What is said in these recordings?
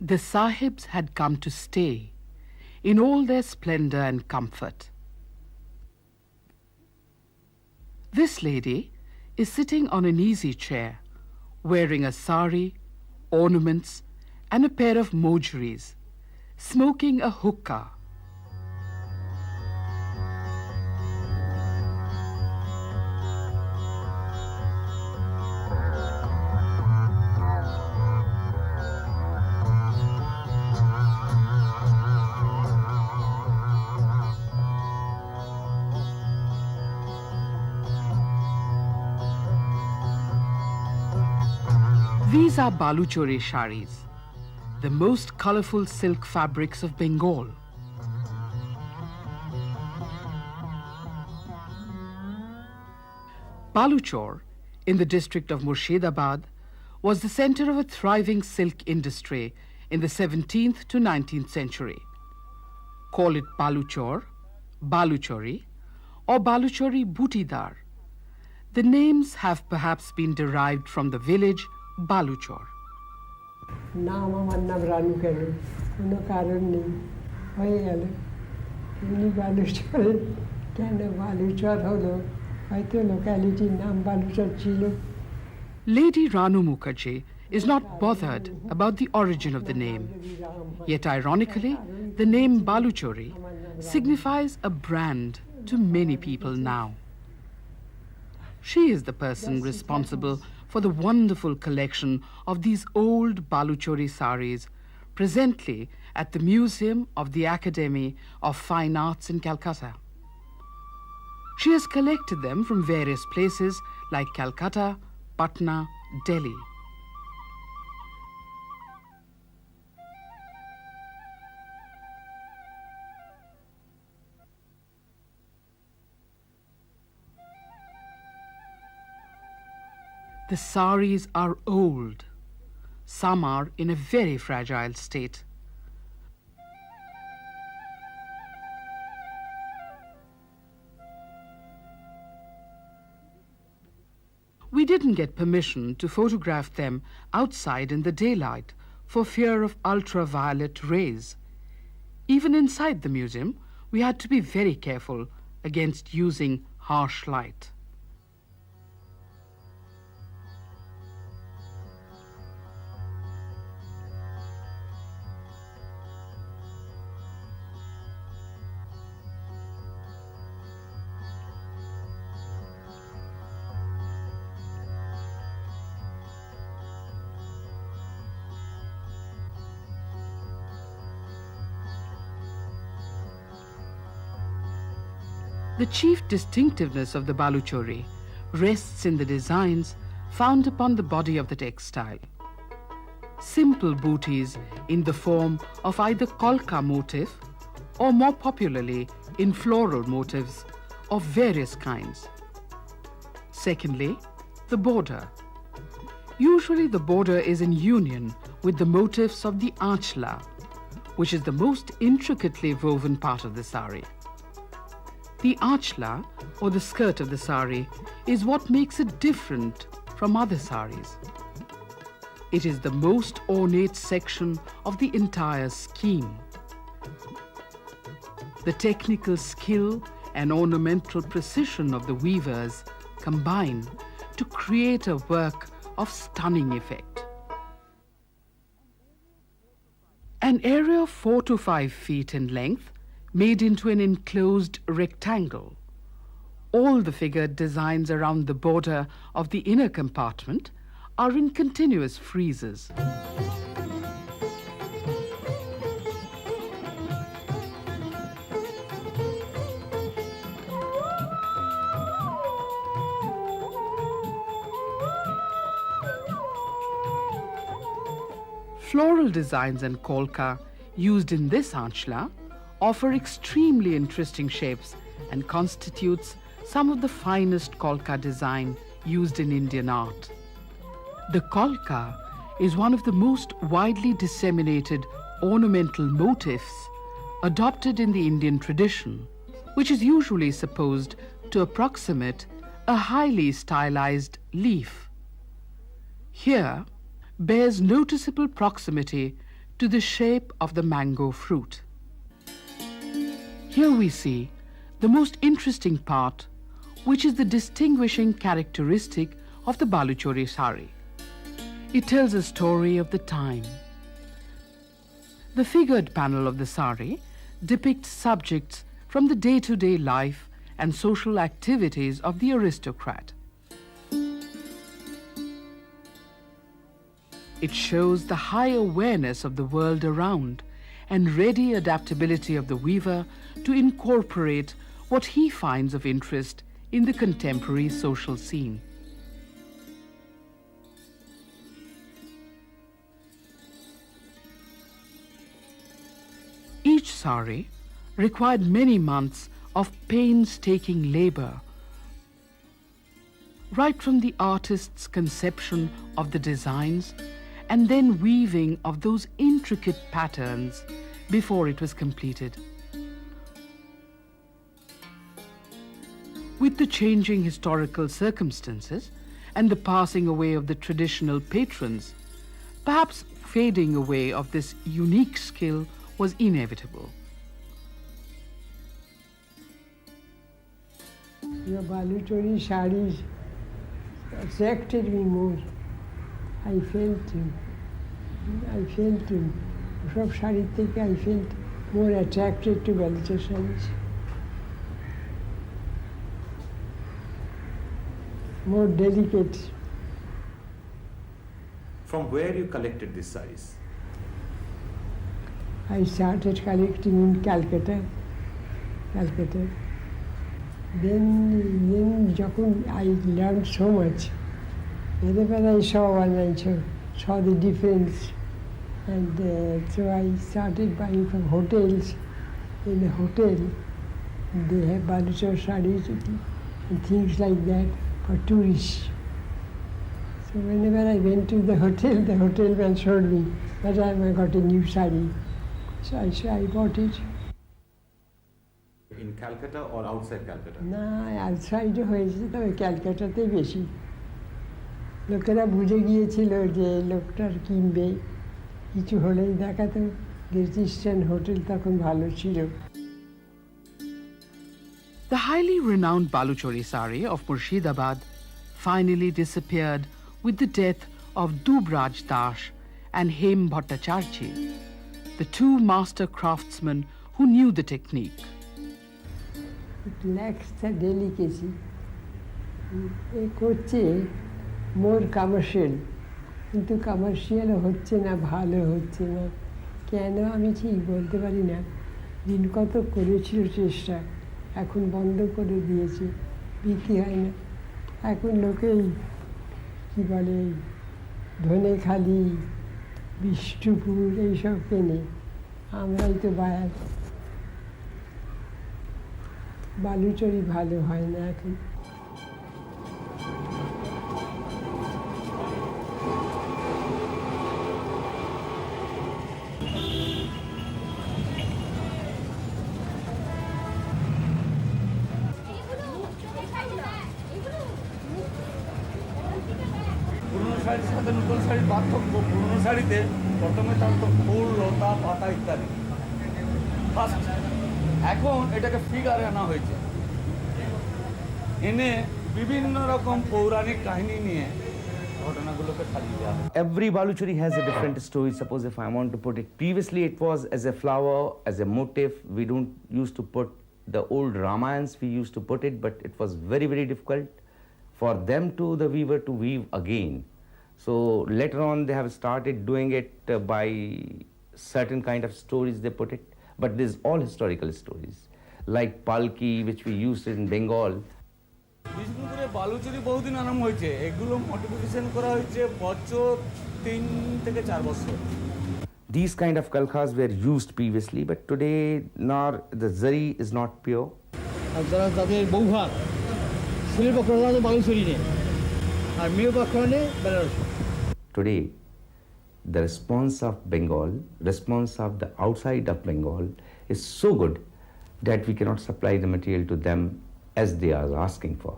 The Sahibs had come to stay in all their splendor and comfort. This lady is sitting on an easy chair, wearing a sari, ornaments, and a pair of mojeries, smoking a hookah. These are Baluchari Sarees, the most colorful silk fabrics of Bengal. Baluchar, in the district of Murshidabad, was the center of a thriving silk industry in the 17th to 19th century. Call it Baluchar, Baluchari, or Baluchari Butidar. The names have perhaps been derived from the village Baluchar. নাম আমার নাম রানু কেন কোনো কারণ নেই হয়ে গেল এমনি বালুচরে কেন বালুচর হলো হয়তো লোকালিটির নাম বালুচর ছিল Lady Ranu Mukherjee is not bothered about the origin of the name. Yet ironically, the name Baluchari signifies a brand to many people now. She is the person responsible for the wonderful collection of these old Baluchari sarees presently at the Museum of the Academy of Fine Arts in Calcutta. She has collected them from various places like Calcutta, Patna, Delhi. The saris are old. Some are in a very fragile state. We didn't get permission to photograph them outside in the daylight for fear of ultraviolet rays. Even inside the museum, we had to be very careful against using harsh light. The chief distinctiveness of the Baluchari rests in the designs found upon the body of the textile. Simple booties in the form of either kolka motif or more popularly in floral motifs of various kinds. Secondly, the border. Usually the border is in union with the motifs of the anchla, which is the most intricately woven part of the sari. The anchla, or the skirt of the sari, is what makes it different from other saris. It is the most ornate section of the entire scheme. The technical skill and ornamental precision of the weavers combine to create a work of stunning effect. An area of 4 to 5 feet in length made into an enclosed rectangle. All the figured designs around the border of the inner compartment are in continuous friezes. Floral designs and kolka used in this anchla offer extremely interesting shapes and constitutes some of the finest kolka design used in Indian art. The kolka is one of the most widely disseminated ornamental motifs adopted in the Indian tradition, which is usually supposed to approximate a highly stylized leaf. Here bears noticeable proximity to the shape of the mango fruit. Here we see the most interesting part, which is the distinguishing characteristic of the Baluchari Saree. It tells a story of the time. The figured panel of the saree depicts subjects from the day-to-day life and social activities of the aristocrat. It shows the high awareness of the world around and ready adaptability of the weaver to incorporate what he finds of interest in the contemporary social scene. Each saree required many months of painstaking labor, right from the artist's conception of the designs and then weaving of those intricate patterns before it was completed. With the changing historical circumstances and the passing away of the traditional patrons, perhaps fading away of this unique skill was inevitable. Your Baluchari sarees attracted me more. I felt সব শাড়ি থেকে I felt more attracted to Baluchari sarees. More delicate. From where you collected these sarees? I started collecting in Calcutta. Then যখন I learned so much, whenever I saw one, I saw the difference, and so I started buying from hotels. In a hotel, they have Baluchari sarees and things like that for tourists. So whenever I went to the hotel man showed me that I got a new saree. So I bought it. In Calcutta or outside Calcutta? না আউটসাইডে হয়েছে, তবে ক্যালকাটাতেই বেশি। লোকেরা বুঝে গিয়েছিল যে লোকটার কিনবে, কিছু হলেই দেখাতো। গ্রেট ইস্টার্ন হোটেল তখন ভালো ছিল। The highly renowned Baluchari Saree of Murshidabad finally disappeared with the death of Dubraj Das and Hem Bhattacharjee, the two master craftsmen who knew the technique. It lacks the delicacy. এক হচ্ছে more commercial, কিন্তু commercial হচ্ছে না, ভালো হচ্ছে না। কেন আমি ঠিক বলতে পারি না। দিন কত করেছিল চেষ্টা, এখন বন্ধ করে দিয়েছে, বিক্রি হয় না। এখন লোকেই কী বলে ধনেখালি, বিষ্ণুপুর এইসব কেনে, আমরাই তো বায়ার। বালুচরি ভালো হয় না এখন। পুরনো শাড়ির সাথে নতুন শাড়ির পার্থক্য, পুরনো শাড়িতে প্রথমে থাকতো ফুল, লতা, পাতা ইত্যাদি। ফার্স্ট এখন এটাকে ফিগারে আনা হয়েছে, এনে বিভিন্ন রকম পৌরাণিক কাহিনী নিয়ে ঘটনাগুলোকে সাজিয়ে দেওয়া হয়। Every Baluchari has a different story. Suppose if I want to put it, previously it was as a flower, as a motif. We don't used to put the old Ramayans, we used to put it, but it was very, very difficult for them to, the weaver, to weave again. So later on they have started doing it by certain kind of stories they put it, but this is all historical stories. Like Palki, which we used in Bengal. বিষ্ণুপুরে বালুচরি বহুদিন আরম্ভ হয়েছে, এগুলো modification করা হয়েছে বছর 3 থেকে 4 বছর। These kind of kalkhas were used previously, but today nor the zari is not pure. আর যারা তাদের বৌভাত ছেলের পক্ষ তাদের বালুচরি নেই, আর মেয়ের পক্ষ নেই Banarasi. Today, the response of Bengal, response of the outside of Bengal is so good that we cannot supply the material to them as they are asking for.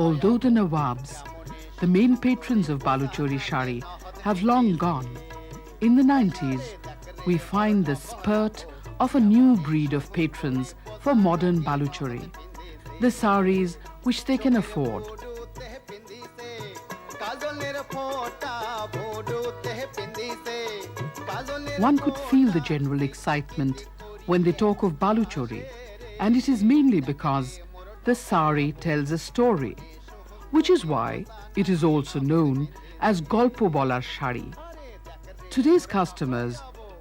Although the Nawabs, the main patrons of Baluchari Saree, have long gone, In the 90s, we find the spurt of a new breed of patrons for modern Baluchari, the saris which they can afford. One could feel the general excitement when they talk of Baluchari, and it is mainly because the sari tells a story, which is why it is also known as Baluchari Saree. Today's customers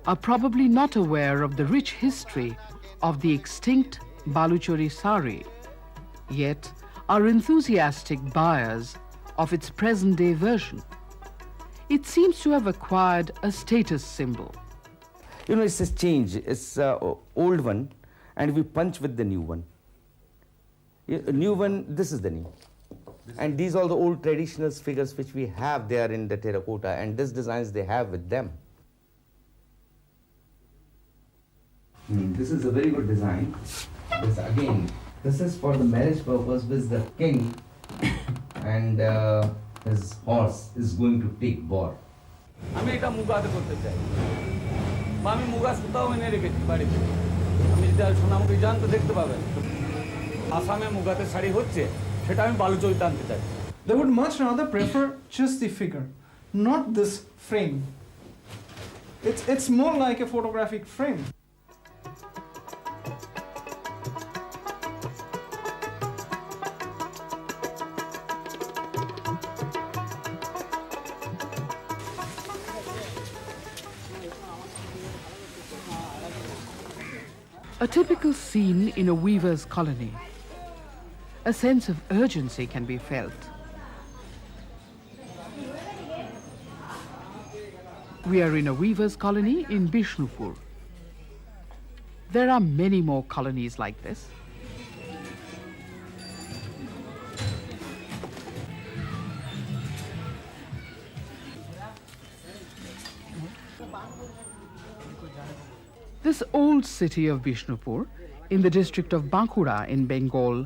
are probably not aware of the rich history of the extinct Baluchari Saree, yet are enthusiastic buyers of its present-day version. It seems to have acquired a status symbol. You know, it's a change. It's old one, and we punch with the new one. New one, this is the new. And these are the old traditional figures which we have there in the terracotta, and these designs they have with them. This is a very good design. This again, this is for the marriage purpose with the king and his horse is going to take boar. আমি এটা মুগাতে করতে চাই, বা আমি মুগা সুতাও এনে রেখেছি বাড়িতে। আমি যেটা সোনামুখী যান তো দেখতে পাবেন, আসামে মুগাতে শাড়ি হচ্ছে, সেটা আমি বালুচরিতে আনতে চাই। They would much rather prefer just the figure, not this frame. It's more like a photographic frame. A typical scene in a weaver's colony. A sense of urgency can be felt. We are in a weaver's colony in Bishnupur. There are many more colonies like this. This old city of Bishnupur, in the district of Bankura in Bengal,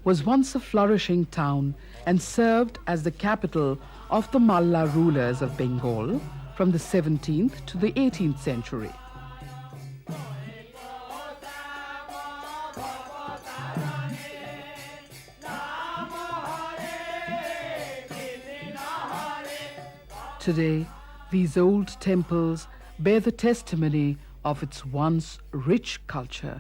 was once a flourishing town and served as the capital of the Malla rulers of Bengal from the 17th to the 18th century. Today, these old temples bear the testimony of its once rich culture.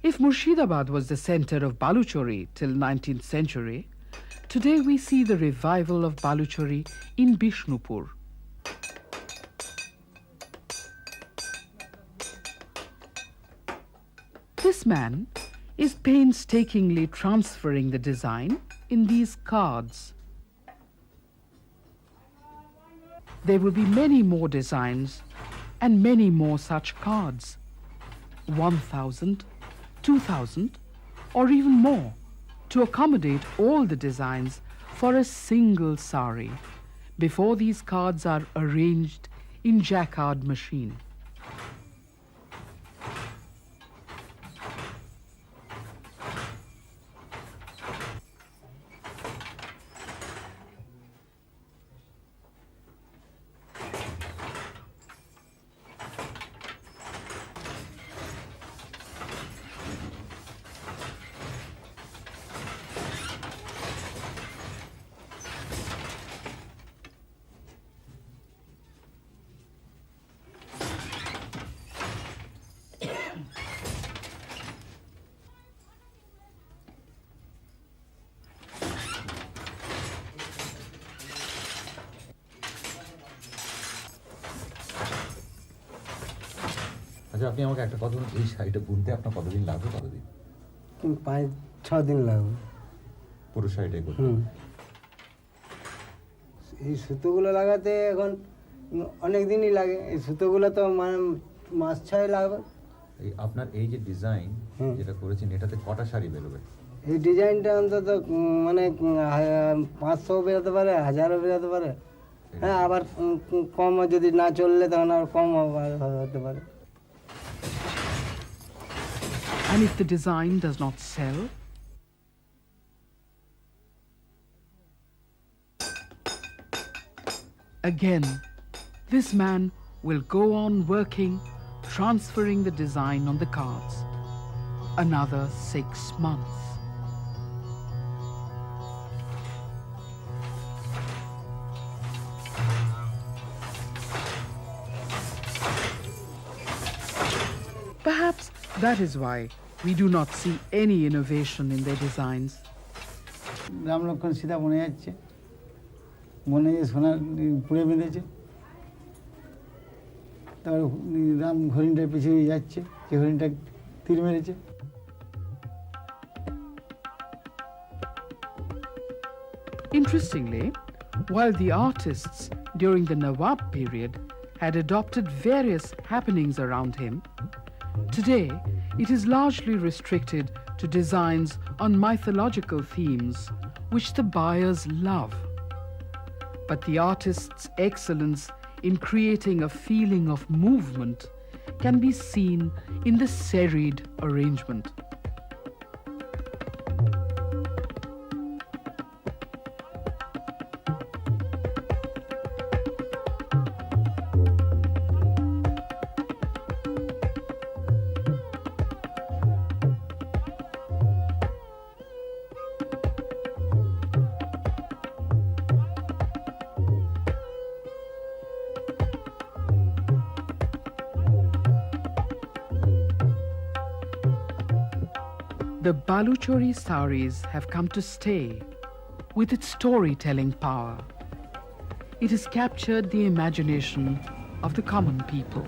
If Murshidabad was the center of Baluchari till 19th century, today we see the revival of Baluchari in Bishnupur. This man is painstakingly transferring the design in these cards. There will be many more designs and many more such cards. 1,000, 2,000, or even more, to accommodate all the designs for a single sari before these cards are arranged in jacquard machine. আচ্ছা, আপনি আমাকে একটা কথা বলুন, এই শাড়িটা বুনতে আপনার কতদিন লাগবে? কতদিন? 5-6 দিন লাগবে পুরো শাড়িটাই করতে? এই সুতোগুলো লাগাতে এখন অনেক দিনই লাগে। এই সুতোগুলো তো মানে মাস 6 লাগবে। এই আপনার এই যে ডিজাইন যেটা করেছেন, এটাতে কটা শাড়ি বেরোবে? এই ডিজাইনটা অন্তত মানে 500 বেরোতে পারে, 1000ও বেরোতে পারে। হ্যাঁ, আবার কম যদি না চললে তখন আর কম হতে পারে। And if the design does not sell? Again, this man will go on working, transferring the design on the cards. Another 6 months. Perhaps that is why we do not see any innovation in their designs. Ram Lakshman Sita বনে যাচ্ছে, বনে যে সোনার পুড়ে বেঁধেছে, তারপর রাম হরিণটার পিছিয়ে যাচ্ছে, যে হরিণটা তীর মেরেছে। Interestingly, while the artists during the Nawab period had adopted various happenings around him, today it is largely restricted to designs on mythological themes which the buyers love. But the artist's excellence in creating a feeling of movement can be seen in the serried arrangement. The Baluchari Sarees have come to stay with its storytelling power. It has captured the imagination of the common people.